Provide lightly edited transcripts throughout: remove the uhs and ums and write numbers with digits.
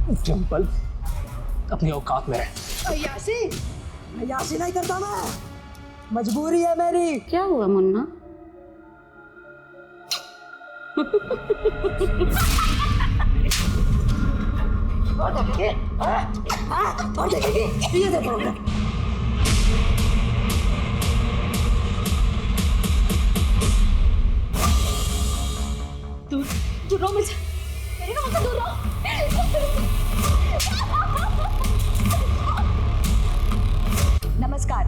डिंपल अपनी औकात में रहे। यासी नहीं करता मैं, मजबूरी है मेरी। क्या हुआ मुन्ना? ये देखो दूर रहो मुझसे, मेरे को मुझसे दूर रहो। नमस्कार,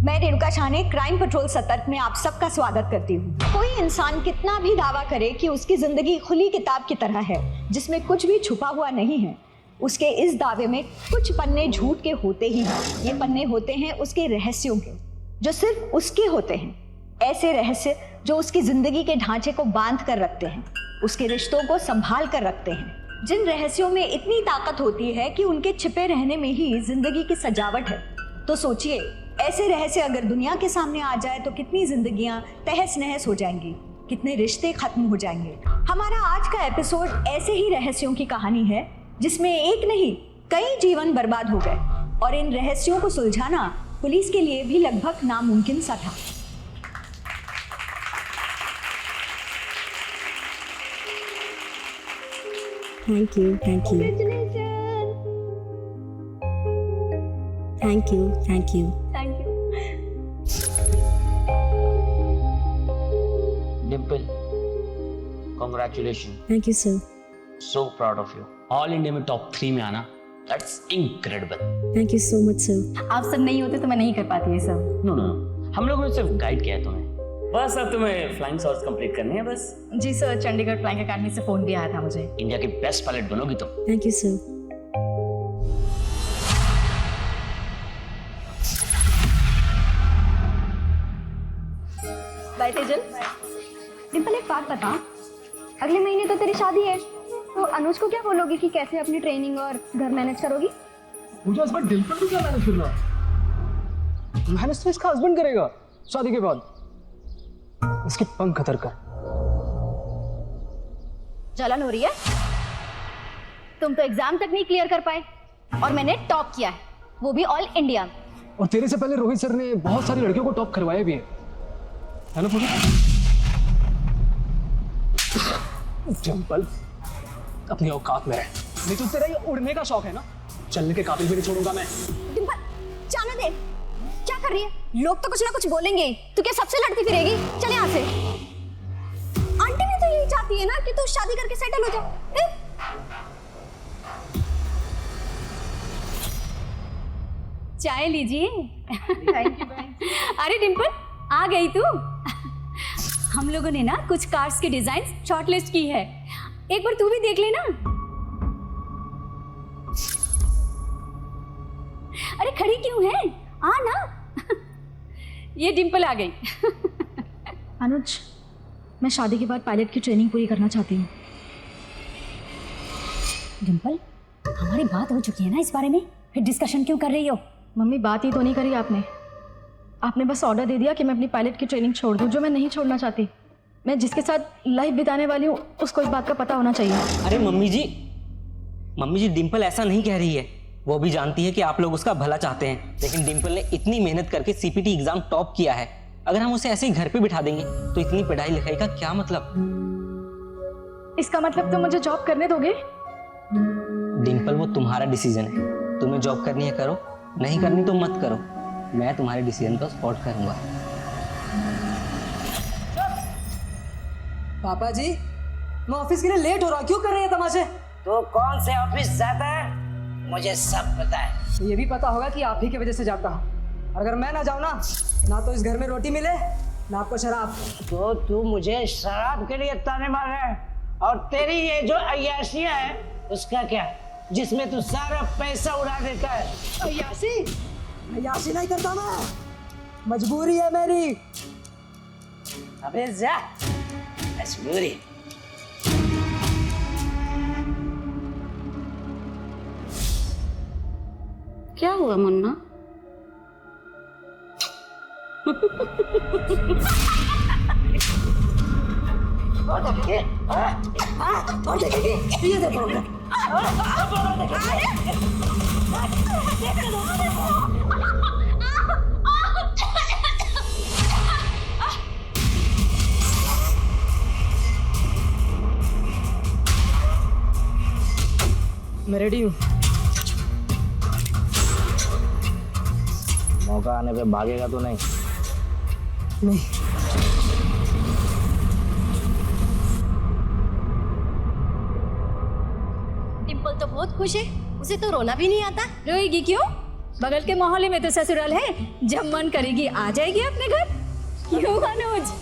मैं रेणुका शाहने क्राइम पेट्रोल सतर्क में आप सबका स्वागत करती हूँ। कोई इंसान कितना भी दावा करे कि उसकी जिंदगी खुली किताब की तरह है जिसमें कुछ भी छुपा हुआ नहीं है, उसके इस दावे में कुछ पन्ने झूठ के होते ही हैं। ये पन्ने होते हैं उसके रहस्यों के, जो सिर्फ उसके होते हैं। ऐसे रहस्य जो उसकी जिंदगी के ढांचे को बांध कर रखते हैं, उसके रिश्तों को संभाल कर रखते हैं। जिन रहस्यों में इतनी ताकत होती है कि उनके छिपे रहने में ही जिंदगी की सजावट है। तो सोचिए, ऐसे रहस्य अगर दुनिया के सामने आ जाए तो कितनी जिंदगियां तहस नहस हो जाएंगी, कितने रिश्ते खत्म हो जाएंगे। हमारा आज का एपिसोड ऐसे ही रहस्यों की कहानी है जिसमें एक नहीं कई जीवन बर्बाद हो गए, और इन रहस्यों को सुलझाना पुलिस के लिए भी लगभग नामुमकिन सा था। Thank you. Thank you. Thank you. Dimple, congratulations. Thank you, sir. So proud of you. All India में टॉप 3 में आना, That's incredible. Thank you so much, sir. आप सब नहीं होते तो मैं नहीं कर पाती ये सब। No, हम लोगों ने सिर्फ गाइड किया है तुम्हें। बस अब तुम्हें फ्लाइंग शॉट्स कंप्लीट करने हैं बस। जी सर, चंडीगढ़ फ्लाइंग अकेडमी से फोन भी आया था मुझे। इंडिया की बेस्ट पायलट बनोगी तुम। Thank you, sir. Bye Tejal. Dimple, एक बात बता, अगले महीने तो तेरी शादी है, तो अनुज को क्या बोलोगी कि कैसे अपनी ट्रेनिंग और घर मैनेज करोगी? मुझे हस्बैंड डिंपल को क्या मैनेज करना? मैनेज तो इसका हस्बैंड करेगा शादी के बाद। इसके पंख कतर कर। जलन हो रही है? तुम तो एग्जाम तक नहीं क्लियर कर पाए और मैंने टॉप किया है, वो भी ऑल इंडिया। और तेरे से पहले रोहित सर ने बहुत सारी लड़कियों को टॉप करवाया भी है ना पूजा? डिंपल अपनी औकात में रहे, नहीं तो तेरा ये उड़ने का शौक है ना, चलने के काबिल भी नहीं छोड़ूंगा मैं। डिंपल, जाने दे। क्या कर रही है? लोग तो कुछ ना कुछ बोलेंगे। तू क्या सबसे लड़ती फिरेगी? चल यहाँ से। आंटी भी तो यही चाहती है ना कि तू शादी करके सेटल हो जा। चाय लीजिए। Thank you. अरे डिंपल, आ गई तू। हम लोगों ने ना कुछ कार्स की डिजाइन शॉर्टलिस्ट की है, एक बार तू भी देख लेना। अरे खड़ी क्यों है, आ ना। ये डिंपल आ गई। अनुज, मैं शादी के बाद पायलट की ट्रेनिंग पूरी करना चाहती हूँ। डिंपल, हमारी बात हो चुकी है ना इस बारे में, फिर डिस्कशन क्यों कर रही हो? मम्मी, बात ही तो नहीं करी आपने बस ऑर्डर दे दिया कि मैं अपनी पायलट की ट्रेनिंग छोड़ दूं, जो मैं नहीं छोड़ना चाहती। मैं जिसके साथ लाइफ बिताने वाली हूँ उसको इस बात का पता होना चाहिए। अरे मम्मी जी डिंपल ऐसा नहीं कह रही है। वो भी जानती है कि आप लोग उसका भला चाहते हैं, लेकिन डिंपल ने इतनी मेहनत करके सीपीटी एग्जाम टॉप किया है। अगर हम उसे ऐसे ही घर पे बिठा देंगे तो इतनी पढ़ाई लिखाई का क्या मतलब? इसका मतलब तो मुझे जॉब करने दोगे? डिंपल, वो तुम्हारा डिसीजन है। तुम्हें जॉब करनी है करो, नहीं करनी तो मत करो। मैं तुम्हारे डिसीजन को सपोर्ट करूंगा। पापा जी, मैं ऑफिस के लिए लेट हो रहा, क्यों कर रहे हैं तमाशे? तो कौन से ऑफिस जाता है मुझे सब पता है। ये भी पता होगा कि आप ही की वजह से जाता हूँ। अगर मैं ना जाऊँ ना तो इस घर में रोटी मिले ना आपको शराब। तो तू मुझे शराब के लिए ताने मार रहा है, और तेरी ये जो अय्याशियाँ है उसका क्या, जिसमें तू सारा पैसा उड़ा देता है? अय्याशी नहीं करता मैं, मजबूरी है मेरी। अबे जा, मजबूरी। क्या हुआ मुन्ना? ये देखो मैं रेडी हूँ। मौका आने पे भागेगा तो नहीं? नहीं। डिम्पल तो बहुत खुश है, उसे तो रोना भी नहीं आता। रोएगी क्यों? बगल के मोहल्ले में तो ससुराल है, जब मन करेगी आ जाएगी अपने घर। क्यों अनुज?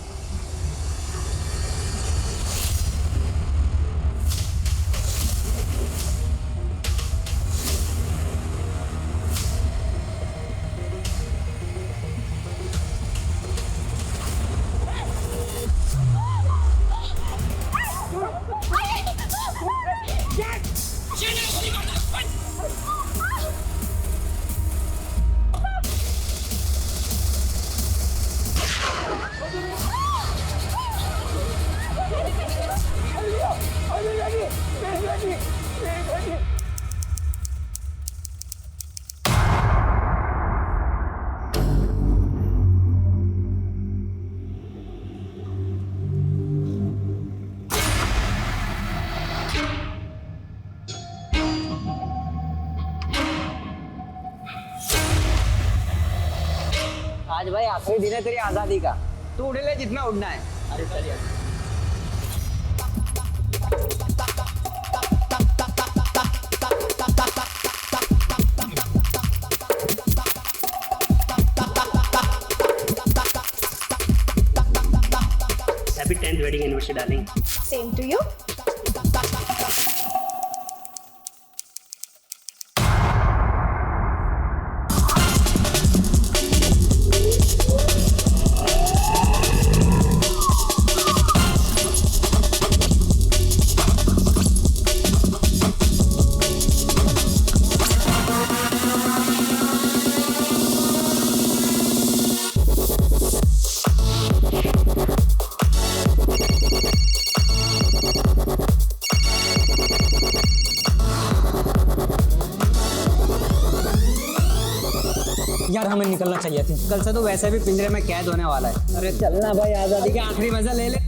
आज भाई आखिरी दिन है तेरी आजादी का, तू उड़ ले जितना उड़ना है। अरे चलिए। Happy 10th wedding anniversary darling. Same to you. यार हमें निकलना चाहिए थी, कल से तो वैसे भी पिंजरे में कैद होने वाला है। अरे चलना भाई, आजादी का आखिरी मजा ले ले।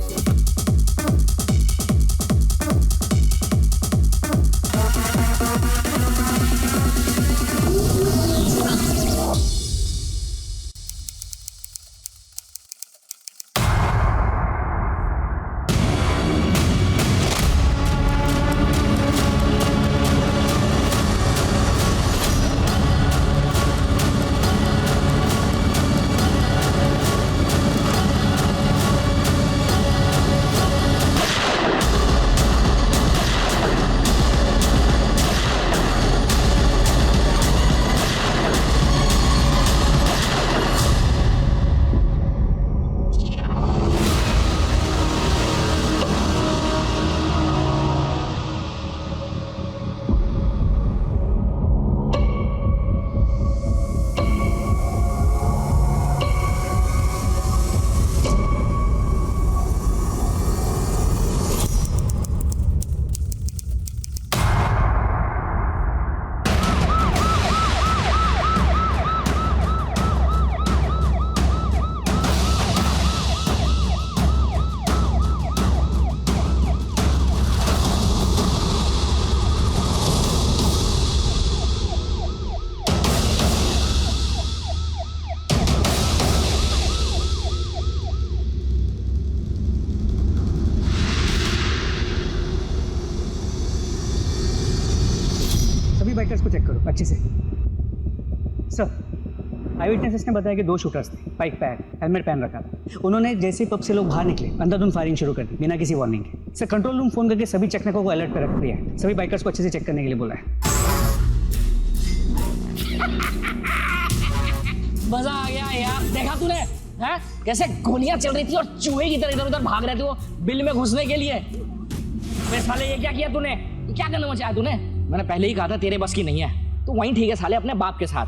सभी बाइकर्स को चेक करो अच्छे से। सर, आई विटनेसेस ने बताया कि 2 शूटर्स थे, बाइक पैक, हेलमेट पहन रखा था। उन्होंने जैसे ही पब से लोग बाहर निकले अंधाधुंध फायरिंग शुरू कर दी बिना किसी वार्निंग के। सर, कंट्रोल रूम फोन करके सभी चेकनेकों को अलर्ट पर रख दिया है। सभी बाइकर्स को अच्छे से चेक करने के लिए बोला है। मजा आ गया यार, देखा तूने हैं कैसे गोलियां चल रही थी और चूहे की तरह इधर उधर भाग रहे थे वो बिल में घुसने के लिए। वे साले ये क्या किया तूने? ये क्या करना चाहा तूने? मैंने पहले ही कहा था तेरे बस की नहीं है। तू वहीं ठीक है साले अपने बाप के साथ,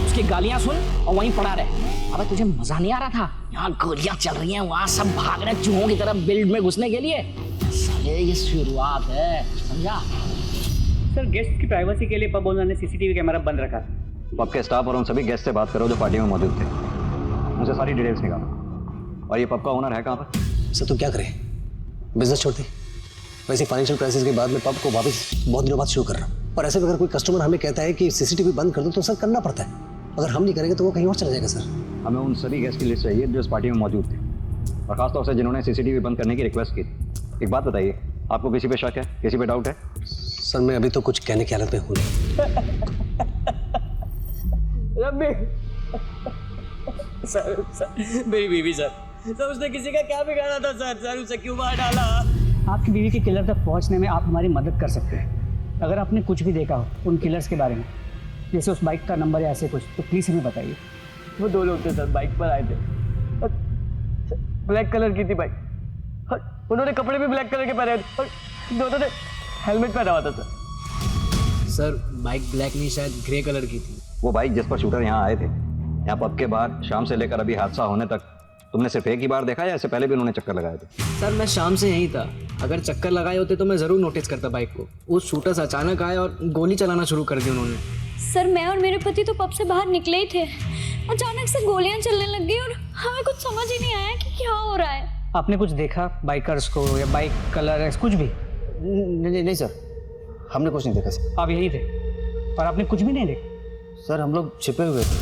उसकी गालियां सुन और वहीं पड़ा रहे। अबे तुझे मजा नहीं आ रहा था? यहाँ गोलियां चल रही हैं, वहां सब भाग रहे चूहों की तरह बिल्ड में घुसने के लिए। साले ये शुरुआत है, समझा? सर गेस्ट की प्राइवेसी के लिए पब ओनर ने सीसीटीवी कैमरा बंद रखा था। पब के स्टाफ और उन सभी गेस्ट से बात करो जो पार्टी में मौजूद थे, मुझे सारी डिटेल्स निकालो। और ये पब का ओनर है कहाँ पर? सर तो क्या करें, बिजनेस छोड़ दें। वैसे फाइनेंशियल क्राइसिस के बाद में पब को वापस बहुत दिनों बाद शुरू कर रहा हूँ, और ऐसे में अगर कोई कस्टमर हमें कहता है कि सीसीटीवी बंद कर दो तो सर करना पड़ता है। अगर हम नहीं करेंगे तो वो कहीं और चला जाएगा सर। हमें उन सभी गेस्ट की लिस्ट चाहिए जो इस पार्टी में मौजूद थे, और खासतौर से जिन्होंने सीसीटीवी बंद करने की रिक्वेस्ट की थी। एक बात बताइए, आपको किसी पे शक है, किसी पे डाउट है? सर मैं अभी तो कुछ कहने की हालत में हूँ नहीं। सर मेरी बीवी सर उसने किसी का क्या बिगाड़ा था सर उसे क्यों मार डाला? आपकी बीवी के किलर तक पहुंचने में आप हमारी मदद कर सकते हैं। अगर आपने कुछ भी देखा हो उन किलर्स के बारे में, जैसे उस बाइक का नंबर या ऐसे कुछ, तो प्लीज़ हमें बताइए। वो 2 लोग थे सर, बाइक पर आए थे, ब्लैक कलर की थी बाइक, उन्होंने कपड़े भी ब्लैक कलर के पहने थे और दोनों ने हेलमेट पहना हुआ था सर बाइक ब्लैक नहीं शायद ग्रे कलर की थी। वो बाइक जिस पर शूटर यहाँ आए थे, यहाँ पब के बाहर शाम से लेकर अभी हादसा होने तक तुमने सिर्फ एक ही बार देखा या इससे पहले भी उन्होंने चक्कर लगाए थे? सर मैं शाम से यहीं था, अगर चक्कर लगाए होते तो मैं ज़रूर नोटिस करता बाइक को। वो शूटर्स अचानक आए और गोली चलाना शुरू कर दी उन्होंने। सर मैं और मेरे पति तो पब से बाहर निकले ही थे, अचानक से गोलियां चलने लग गई और हमें कुछ समझ ही नहीं आया कि क्या हो रहा है। आपने कुछ देखा बाइकर्स को या बाइक कलर कुछ भी? नहीं सर, हमने कुछ नहीं देखा सर। आप यहीं थे और आपने कुछ भी नहीं देखा? सर हम लोग छिपे हुए थे,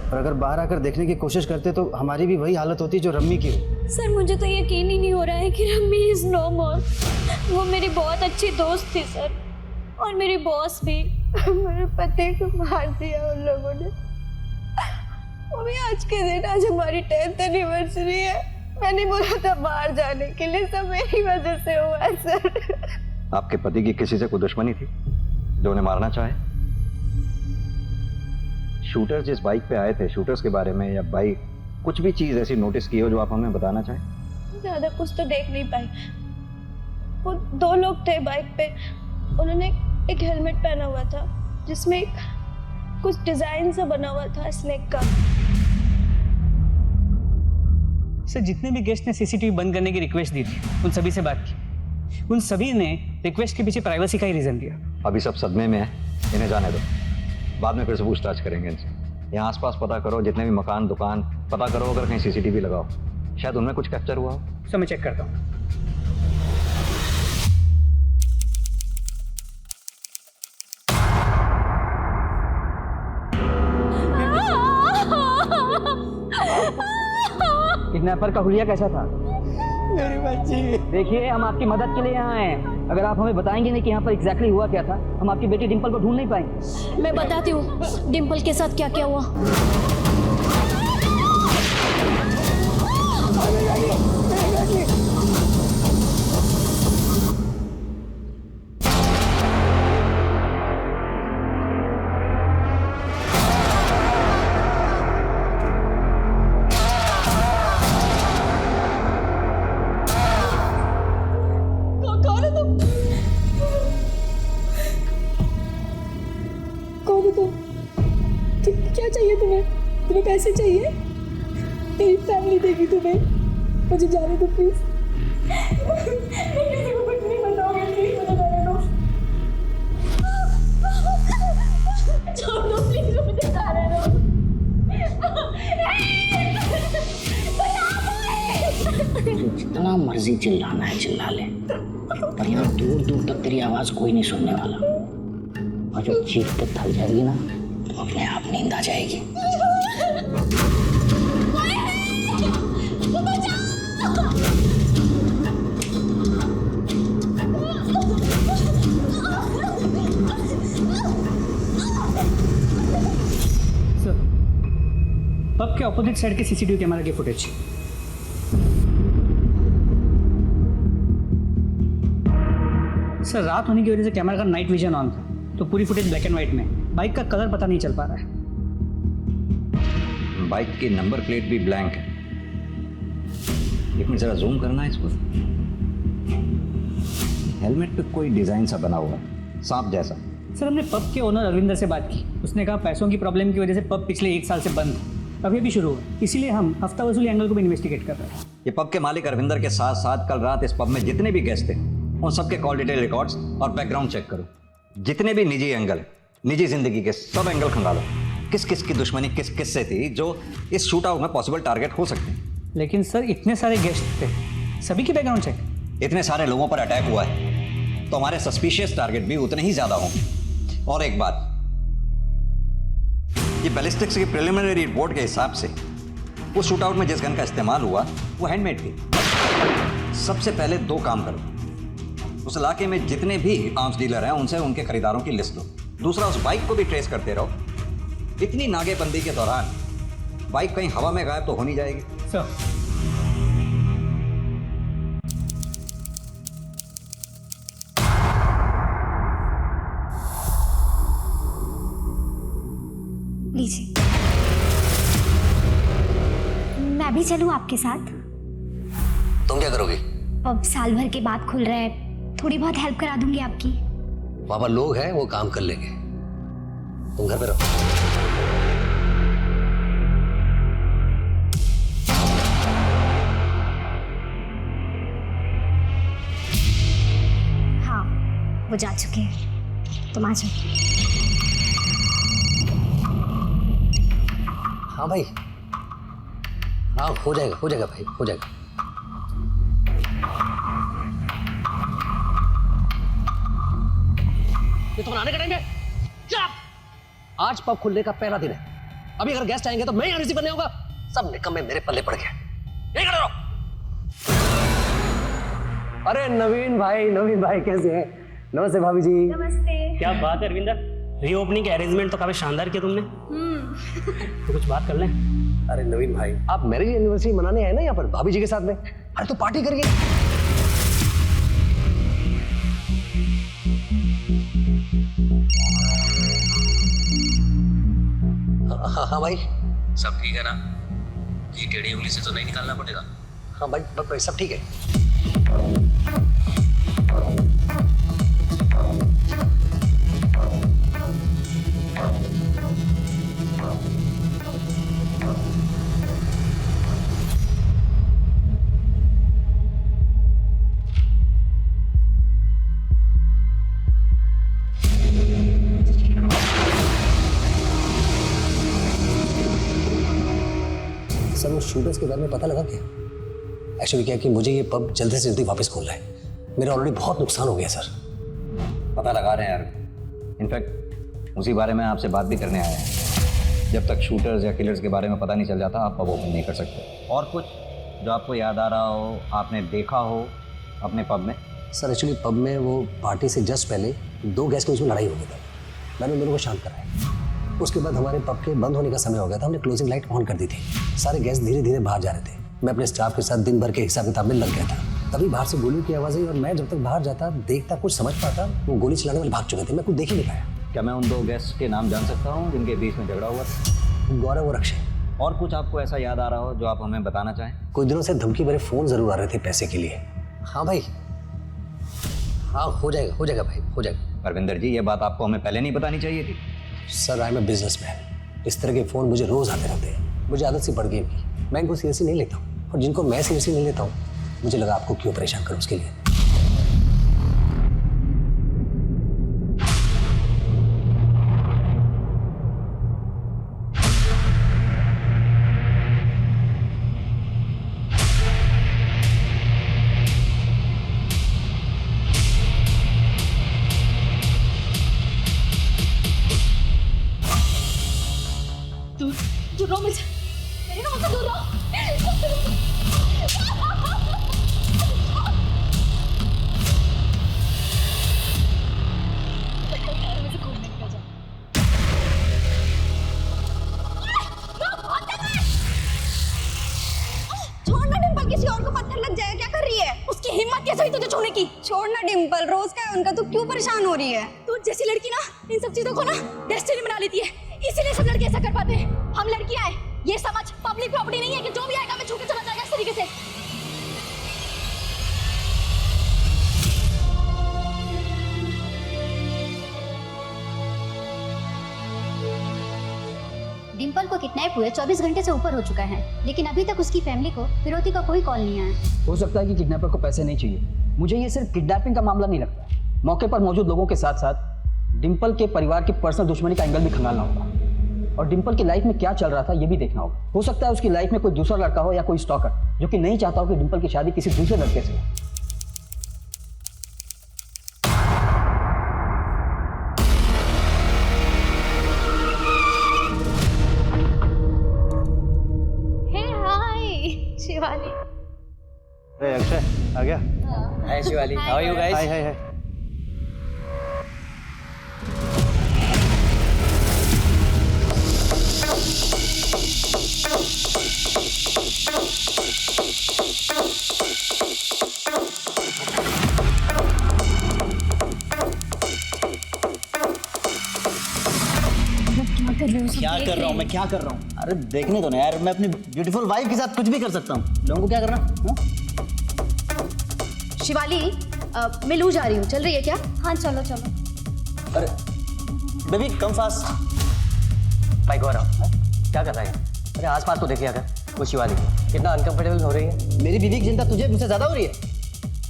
और अगर बाहर आकर देखने की कोशिश करते तो हमारी भी वही हालत होती जो रम्मी की हो। सर मुझे तो यकीन ही नहीं हो रहा है कि रम्मी इज नो मोर। वो मेरी बहुत अच्छी दोस्त थी सर, और मेरी बॉस भी। मेरे पति को मार दिया उन लोगों ने। वो भी आज के दिन, आज हमारी 10th एनिवर्सरी है। मैंने बोला था बाहर जाने के लिए, सब मेरी वजह से हुआ है सर। आपके पति की किसी से कोई दुश्मनी थी जो उन्हें मारना चाहे? शूटर्स जिस बाइक पे आए थे, शूटर्स के बारे में या बाइक कुछ भी चीज़ ऐसी नोटिस की हो जो आप हमें बताना चाहें? ज्यादा कुछ तो देख नहीं पाई। वो 2 लोग थे बाइक पे, उन्होंने एक हेलमेट पहना हुआ था जिसमें कुछ डिजाइन सा बना हुआ था स्नेक का। सर जितने भी गेस्ट ने सीसीटीवी बंद करने की रिक्वेस्ट दी थी, उन सभी से बात की। उन सभी ने रिक्वेस्ट के पीछे प्राइवेसी का ही रीजन दिया। अभी सब सदमे में है, इन्हें जाने दो, बाद में फिर से पूछताछ करेंगे इनसे। यहाँ आसपास पता करो, जितने भी मकान दुकान पता करो, अगर कहीं सीसीटीवी लगाओ, शायद उनमें कुछ कैप्चर हुआ हो। सर मैं चेक करता हूँ। किडनैपर का हुलिया कैसा था? मेरी बच्ची। देखिए हम आपकी मदद के लिए यहाँ आए हैं। अगर आप हमें बताएंगे नहीं कि यहाँ पर एग्जैक्टली हुआ क्या था, हम आपकी बेटी डिम्पल को ढूंढ नहीं पाएंगे। मैं बताती हूँ डिम्पल के साथ क्या क्या हुआ। क्या चाहिए तुम्हें? तुम्हें पैसे चाहिए? तेरी फैमिली देगी तुम्हें। मुझे जाने दो प्लीज। किसी को कुछ नहीं बताओगे प्लीज, मुझे जाने दो। छोड़ दो प्लीज, मुझे जाने दो। जितना मर्जी चिल्लाना है चिल्ला ले, पर यहाँ दूर दूर तक तेरी आवाज कोई नहीं सुनने वाला। और जब चीख पे थक जाएगी ना तो अपने आप नींद आ जाएगी। सर पब के ऑपोजिट साइड के सीसीटीवी कैमरा की फुटेज। सर रात होने की वजह से कैमरा का नाइट विजन ऑन था, तो पूरी फुटेज ब्लैक एंड व्हाइट में। बाइक का कलर पता नहीं चल पा रहा है। बाइक की नंबर प्लेट भी ब्लैंक है। एक मिनट जरा जूम करना है इसको। हेलमेट पे कोई डिजाइन सा बना हुआ है, सांप जैसा। सर हमने पब के ओनर अरविंदर से बात की, उसने कहा पैसों की प्रॉब्लम की वजह से पब पिछले 1 साल से बंद है, अभी भी शुरू हुआ, इसीलिए हम हफ्ता वसूली एंगल को भी इन्वेस्टिगेट कर रहे हैं। ये पब के मालिक अरविंदर के साथ साथ कल रात इस पब में जितने भी गेस्ट थे उन सबके कॉल डिटेल रिकॉर्ड्स और बैकग्राउंड चेक करो। जितने भी निजी एंगल, निजी जिंदगी के सब एंगल खंगालो। किस किस की दुश्मनी किस किस से थी जो इस शूट आउट में पॉसिबल टारगेट हो सकते हैं। लेकिन सर इतने सारे गेस्ट थे, सभी की बैकग्राउंड चेक। इतने सारे लोगों पर अटैक हुआ है तो हमारे सस्पिशियस टारगेट भी उतने ही ज्यादा होंगे। और एक बात, ये बैलिस्टिक्स की प्रिलिमिनरी रिपोर्ट के हिसाब से उस शूट आउट में जिस गन का इस्तेमाल हुआ वो हैंडमेड थी। सबसे पहले 2 काम करो, उस इलाके में जितने भी आर्म्स डीलर हैं उनसे उनके खरीदारों की लिस्ट लो। दूसरा, उस बाइक को भी ट्रेस करते रहो। इतनी नाकेबंदी के दौरान बाइक कहीं हवा में गायब तो हो नहीं जाएगी। सर लीजिए, मैं भी चलूं आपके साथ? तुम क्या करोगी? अब साल भर के बाद खुल रहा है, थोड़ी बहुत हेल्प करा दूंगी आपकी। वहां पर लोग हैं, वो काम कर लेंगे, तुम घर पे रहो। हाँ, वो जा चुके हैं, तुम आ जाओ। हाँ भाई, हाँ हो जाएगा भाई, हो जाएगा। ये तो बनाने का टाइम है। चुप! आज पब खुलने का पहला दिन है। अभी अगर गेस्ट आएंगे तो मैं यहाँ रिसीव करने होगा। सब निकम्मे मेरे पल्ले पड़ गए। यही खड़े रहो। अरे नवीन भाई कैसे हैं? नमस्ते भाभी जी। नमस्ते। क्या बात है अरविंदर, रीओपनिंग के अरेंजमेंट तो काफी शानदार किया तुमने। तो कुछ बात कर लें। अरे नवीन भाई, आप मैरिज एनिवर्सरी मनाने आए ना यहाँ पर भाभी जी के साथ में? अरे तो पार्टी करिए। हाँ भाई, सब ठीक है ना? ये टेढ़ी उंगली से तो नहीं निकालना पड़ेगा। हाँ भाई सब ठीक है। सर वो शूटर्स के बारे में पता लगा क्या? एक्चुअली क्या है कि मुझे ये पब जल्दी से जल्दी वापस खोलना है। मेरा ऑलरेडी बहुत नुकसान हो गया सर। पता लगा रहे हैं यार, इनफैक्ट उसी बारे में आपसे बात भी करने आए हैं। जब तक शूटर्स या किलर्स के बारे में पता नहीं चल जाता आप पब ओपन नहीं कर सकते। और कुछ जो आपको याद आ रहा हो, आपने देखा हो अपने पब में? सर एक्चुअली पब में वो पार्टी से जस्ट पहले 2 गैस के बीच में लड़ाई हो गई थी। मैंने उन दोनों को शांत कराया। उसके बाद हमारे पब के बंद होने का समय हो गया था। हमने क्लोजिंग लाइट ऑन कर दी थी। सारे गैस धीरे धीरे बाहर जा रहे थे। मैं अपने स्टाफ के साथ दिन भर के हिसाब किताब में लग गया था। तभी बाहर से गोली की आवाज़ आई और मैं जब तक बाहर जाता देखता कुछ समझ पाता, वो गोली चलाने वाले भाग चुके थे। मैं कुछ देख ही नहीं पाया। क्या मैं उन 2 गेस्ट के नाम जान सकता हूँ जिनके बीच में झगड़ा हुआ था? गौरव और अक्षय। और कुछ आपको ऐसा याद आ रहा हो जो आप हमें बताना चाहें? कुछ दिनों से धमकी भरे फ़ोन ज़रूर आ रहे थे पैसे के लिए। हाँ भाई, हाँ हो जाएगा भाई, हो जाएगा। अरविंदर जी, ये बात आपको हमें पहले नहीं बतानी चाहिए थी। Sir I am a businessman. इस तरह के फ़ोन मुझे रोज़ आते रहते हैं। मुझे आदत सी पड़ गई इनकी। मैं इनको सीरियसली नहीं लेता हूँ और जिनको मैं सीरियसली नहीं लेता हूँ मुझे लगा आपको क्यों परेशान करूँ उसके लिए। दूर रहो मुझे, मेरे को मुझसे दूर रहो। छोड़ना डिम्पल, किसी और को पत्थर लग जाएगा। क्या कर रही है? उसकी हिम्मत कैसे हुई तुझे छूने की? छोड़ना डिम्पल, रोज का है उनका, तू क्यों परेशान हो रही है? तू जैसी लड़की ना इन सब चीजों को ना डेस्टिनी बना लेती है, इसीलिए सब लड़के ऐसा कर पाते हैं। हम लड़कियां हैं, ये समझ पब्लिक प्रॉपर्टी नहीं है कि जो भी आएगा मैं छू के चला जाएगा इस तरीके से। डिम्पल को किडनैप हुए 24 घंटे से ऊपर हो चुका है, लेकिन अभी तक उसकी फैमिली को फिरौती का कोई कॉल नहीं आया। हो सकता है कि किडनैपर को पैसे नहीं चाहिए। मुझे ये सिर्फ किडनैपिंग का मामला नहीं लगता। मौके पर मौजूद लोगों के साथ साथ डिम्पल के परिवार की पर्सनल दुश्मनी का एंगल भी खंगालना होगा और डिम्पल की लाइफ में क्या चल रहा था ये भी देखना होगा। हो सकता है उसकी लाइफ में कोई दूसरा लड़का हो या कोई स्टॉकर जो कि नहीं चाहता हो कि डिम्पल की शादी किसी दूसरे लड़के से हो। हे हाय शिवाली। अक्षय आ गया। Hi Shivali, how are you guys? Hi hi hi. क्या कर रहे हो? मैं क्या कर रहा हूँ? अरे देखने दो ना यार, मैं अपनी ब्यूटीफुल वाइफ के साथ कुछ भी कर सकता हूँ। लोगों को क्या करना? शिवाली, मैं लू जा रही हूँ, चल रही है क्या? हाँ चलो चलो। अरे बेबी कम फास्ट। भाई गौरव क्या कर रहा है? अरे आसपास तो देखिए अगर वो शिवाली कितना अनकंफर्टेबल हो रही है। मेरी बीवी की चिंता तुझे मुझसे ज्यादा हो रही है।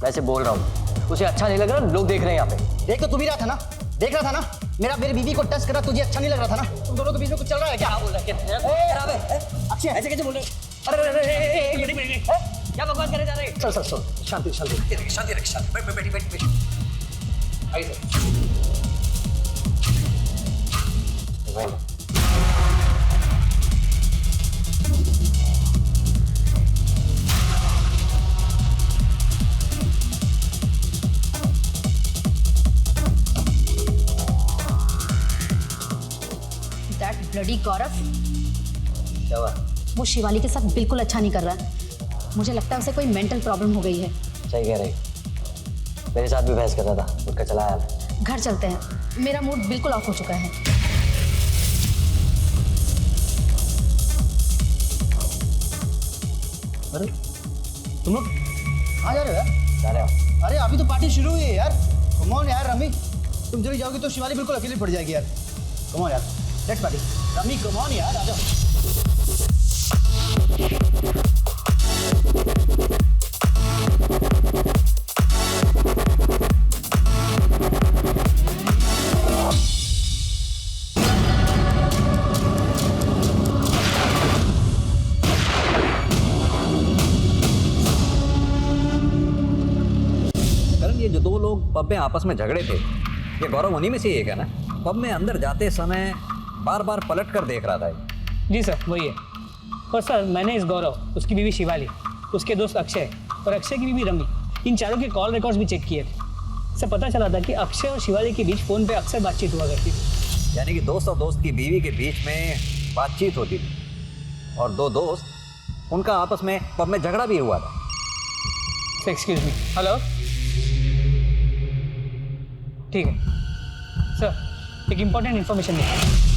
वैसे बोल रहा हूँ, उसे अच्छा नहीं लग रहा, लोग देख रहे हैं यहाँ पे। देख तो तू भी रहा था ना, देख रहा था ना, मेरी बीवी को टच करा, तुझे अच्छा नहीं लग रहा था ना? तुम दोनों के बीच में कुछ चल रहा है क्या? बोल रहा है अक्षय, ऐसे कैसे बोल रहे? अरे क्या बकवास करे जा रहे? सर शांति शांति शांति रख, शांति बैठ। आइए सर। ब्लडी गौरव, क्या हुआ? वो शिवाली के साथ बिल्कुल अच्छा नहीं कर रहा है। मुझे लगता है उसे कोई मेंटल प्रॉब्लम हो गई है। सही कह रही, मेरे साथ भी बहस कर रहा था, उठकर चला आया। घर चलते हैं, मेरा मूड बिल्कुल ऑफ हो चुका है। अरे तुम लोग कहाँ जा रहे हो यार? जा रहे हो? अरे अभी तो पार्टी शुरू हुई है यार। कम ऑन यार रमी, तुम चली जाओगी तो शिवाली बिल्कुल अकेली पड़ जाएगी यार। कम ऑन यार, let's party. Rummy come on यार, आ जाओ। करण, ये जो दो लोग पब में आपस में झगड़े थे, ये गौरव उन्हीं में से एक है ना? पब में अंदर जाते समय बार बार पलट कर देख रहा था ये। जी सर, वही है। और सर, मैंने इस गौरव, उसकी बीवी शिवाली, उसके दोस्त अक्षय और अक्षय की बीवी रमी, इन चारों के कॉल रिकॉर्ड्स भी चेक किए थे। सर, पता चला था कि अक्षय और शिवाली के बीच फ़ोन पे अक्सर बातचीत हुआ करती थी। यानी कि दोस्त और दोस्त की बीवी के बीच में बातचीत होती थी और दो दोस्त, उनका आपस में पब में झगड़ा भी हुआ था। एक्सक्यूज मी, हेलो, ठीक है सर, एक इम्पॉर्टेंट इन्फॉर्मेशन है।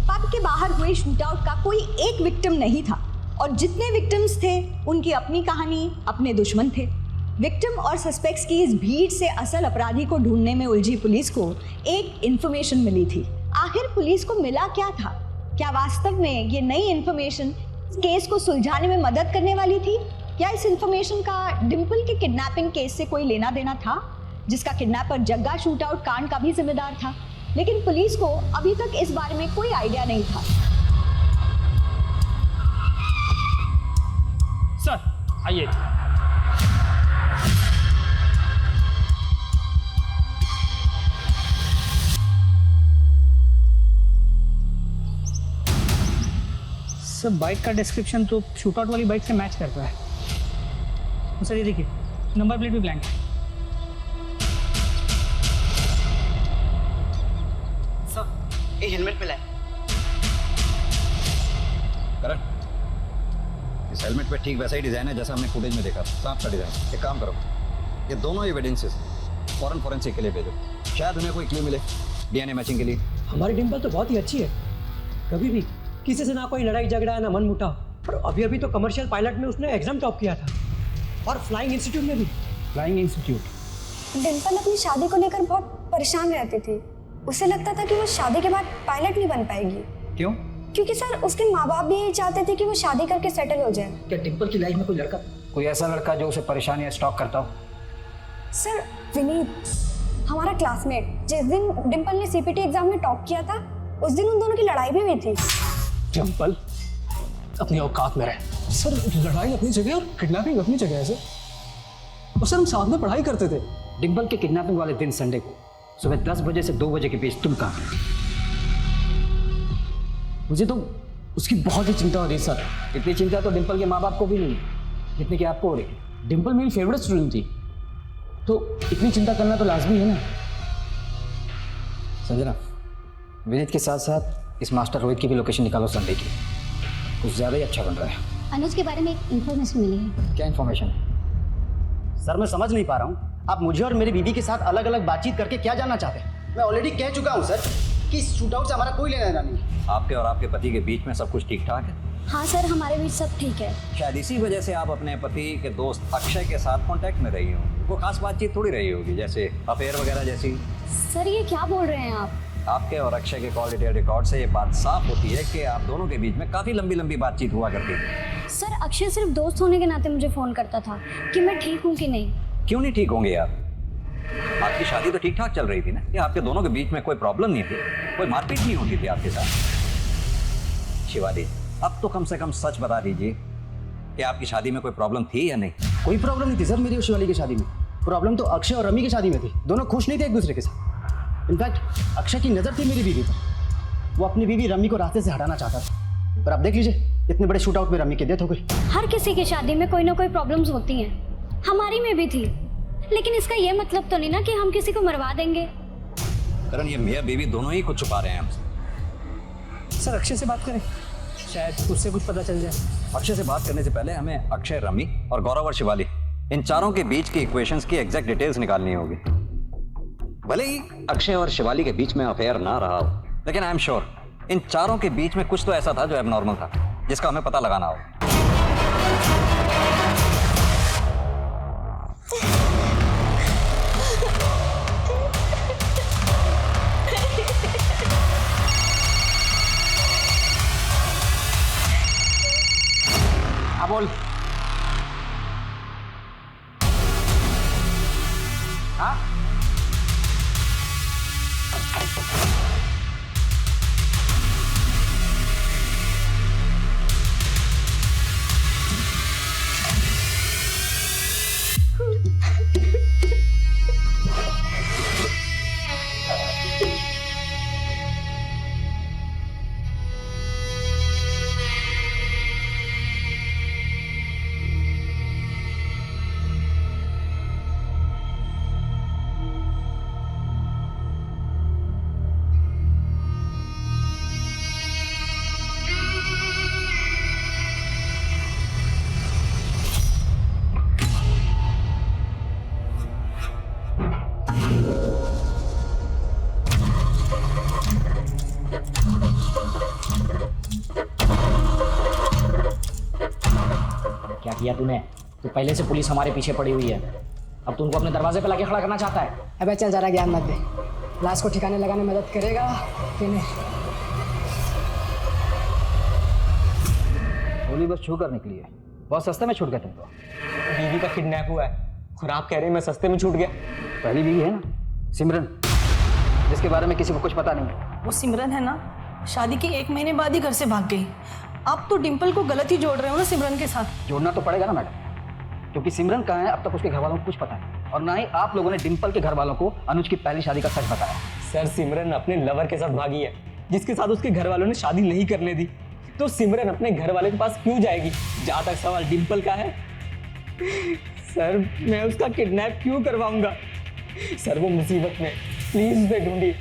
पब के बाहर हुए शूटआउट का कोई एक विक्टिम नहीं था और जितने विक्टिम्स थे उनकी अपनी कहानी, अपने दुश्मन थे। विक्टिम और सस्पेक्ट्स की इस भीड़ से असल अपराधी को ढूंढने में उलझी पुलिस को एक इन्फॉर्मेशन मिली थी। आखिर पुलिस को मिला क्या था? क्या वास्तव में ये नई इन्फॉर्मेशन केस को सुलझाने में मदद करने वाली थी? क्या इस इन्फॉर्मेशन का डिम्पल के किडनैपिंग केस से कोई लेना देना था, जिसका किडनैपर जग्गा शूटआउट कांड का भी जिम्मेदार था? लेकिन पुलिस को अभी तक इस बारे में कोई आइडिया नहीं था। सर आइए। सर, बाइक का डिस्क्रिप्शन तो शूटआउट वाली बाइक से मैच करता है। सर ये देखिए, नंबर प्लेट भी ब्लैंक है। सर ये हेलमेट मिला है। करण, इस हेलमेट पे ठीक वैसा ही डिजाइन है जैसा हमने फुटेज में देखा, सांप का डिजाइन। एक काम करो, ये दोनों एविडेंसेस फॉरेन फोरेंसिक के लिए भेजो, शायद उन्हें कोई क्लू मिले डीएनए मैचिंग के लिए। हमारी डिम्पल तो बहुत ही अच्छी है, कभी भी किसी से ना कोई लड़ाई झगड़ा ना मन मुटाव। और अभी अभी तो कमर्शियल पायलट में उसने एग्जाम टॉप किया था और फ्लाइंग इंस्टीट्यूट में भी। Flying institute. डिम्पल अपनी शादी को लेकर बहुत परेशान रहती थी। उसे लगता था कि वो शादी के बाद पायलट नहीं बन पाएगी। क्यों? क्योंकि सर उसके माँ बाप भी यही चाहते थे कि वो शादी करके सेटल हो जाए। क्या डिम्पल की लाइफ में कोई लड़का, कोई ऐसा लड़का जो उसे परेशान या स्टॉक करता हो? सर विनीत। हमारा क्लासमेट जिस दिन डिम्पल ने सीपीटी एग्जाम में टॉप किया था उस दिन उन दोनों की लड़ाई भी हुई थी। डिम्पल अपनी औकात में रहे। सर लड़ाई अपनी जगह और किडनैपिंग अपनी जगह है सर। और सर हम साथ में पढ़ाई करते थे। डिम्पल के किडनैपिंग वाले दिन संडे को सुबह 10 बजे से 2 बजे के बीच तुम कहाँ थे? मुझे तो उसकी बहुत ही चिंता हो रही है सर। इतनी चिंता तो डिम्पल के माँ बाप को भी नहीं है जितनी कि आपको हो रही है। डिम्पल मेरी फेवरेट स्टूडेंट थी, तो इतनी चिंता करना तो लाजमी है ना। संजना, विनीत के साथ साथ इस मास्टर रोहित की भी लोकेशन निकालो संडे की। कुछ ज़्यादा ही अच्छा बन रहा है। अनुज के बारे में एक इन्फॉर्मेशन मिली है। क्या इन्फॉर्मेशन है? सर मैं समझ नहीं पा रहा हूँ, आप मुझे और मेरी बीवी के साथ अलग अलग बातचीत करके क्या जानना चाहते हैं? मैं ऑलरेडी कह चुका हूँ सर कि इस शूटआउट से हमारा कोई लेना देना नहीं है। आपके और आपके पति के बीच में सब कुछ ठीक ठाक है? हाँ सर, हमारे बीच सब ठीक है। शायद इसी वजह से आप अपने पति के दोस्त अक्षय के साथ कांटेक्ट में रही होंगी। वो खास बातचीत थोड़ी रही होगी, जैसे अफेयर वगैरह जैसी। सर ये क्या बोल रहे हैं आप? आपके और अक्षय के कॉल डिटेल रिकॉर्ड से ये बात साफ होती है कि आप दोनों के बीच में काफी लंबी लंबी बातचीत हुआ करती थी। सर अक्षय सिर्फ दोस्त होने के नाते मुझे फ़ोन करता था कि मैं ठीक हूँ कि नहीं। क्यों नहीं ठीक होंगे आप? आपकी शादी तो ठीक ठाक चल रही थी ना? या आपके दोनों के बीच में कोई प्रॉब्लम नहीं थी? कोई मारपीट नहीं होती थी आपके साथ? शिवाली, अब तो कम से कम सच बता दीजिए कि आपकी शादी में कोई प्रॉब्लम थी या नहीं? कोई प्रॉब्लम नहीं थी सर मेरी और शिवाली की शादी में। प्रॉब्लम तो अक्षय और रमी की शादी में थी। दोनों खुश नहीं थे एक दूसरे के साथ। इनफैक्ट अक्षय की नज़र थी मेरी बीवी पर। वो अपनी बीवी रमी को रास्ते से हटाना चाहता था, पर आप देख लीजिए इतने बड़े शूट आउट में रमी की डेथ हो गई। हर किसी की शादी में कोई ना कोई प्रॉब्लम्स होती हैं, हमारी में भी थी। लेकिन इसका ये मतलब तो नहीं ना कि हम किसी को मरवा देंगे। करण, ये मियाँ बीवी दोनों ही कुछ छुपा रहे हैं हमसे। सर अक्षय से बात करें, शायद उससे कुछ पता चल जाए। अक्षय से बात करने से पहले हमें अक्षय, रमी और गौरव और शिवाली, इन चारों के बीच की इक्वेशंस की एग्जैक्ट डिटेल्स निकालनी होगी। भले ही अक्षय और शिवाली के बीच में अफेयर ना रहा हो, लेकिन आई एम श्योर इन चारों के बीच में कुछ तो ऐसा था जो एबनॉर्मल था, जिसका हमें पता लगाना होगा। बोल। हाँ? क्या किया तूने? तो पहले से पुलिस हमारे पीछे पड़ी हुई है, अब तू उनको अपने दरवाजे पे लाके खड़ा करना चाहता है। अबे चल जरा ज्ञान मत दे, लाश को ठिकाने लगाने में मदद करेगा कि नहीं? गोली बस छू कर निकली है, बहुत सस्ते में छूट गया तुमको। बीवी का किडनैप हुआ है और आप कह रहे हैं मैं सस्ते में छूट गया। पहली बीवी है ना सिमरन, जिसके बारे में किसी को कुछ पता नहीं। वो सिमरन है ना, शादी के 1 महीने बाद ही घर से भाग गई। आप तो डिम्पल को गलत ही जोड़ रहे हो ना सिमरन के साथ। जोड़ना तो पड़ेगा ना मैडम, क्योंकि सिमरन कहाँ है अब तक उसके घर वालों को कुछ पता नहीं, और ना ही आप लोगों ने डिम्पल के घर वालों को अनुज की पहली शादी का सच बताया। सर सिमरन अपने लवर के साथ भागी है, जिसके साथ उसके घर वालों ने शादी नहीं करने दी, तो सिमरन अपने घर वाले के पास क्यों जाएगी? जहाँ तक सवाल डिम्पल का है, सर मैं उसका किडनैप क्यों करवाऊंगा? सर वो मुसीबत में, प्लीज उसे ढूंढिए।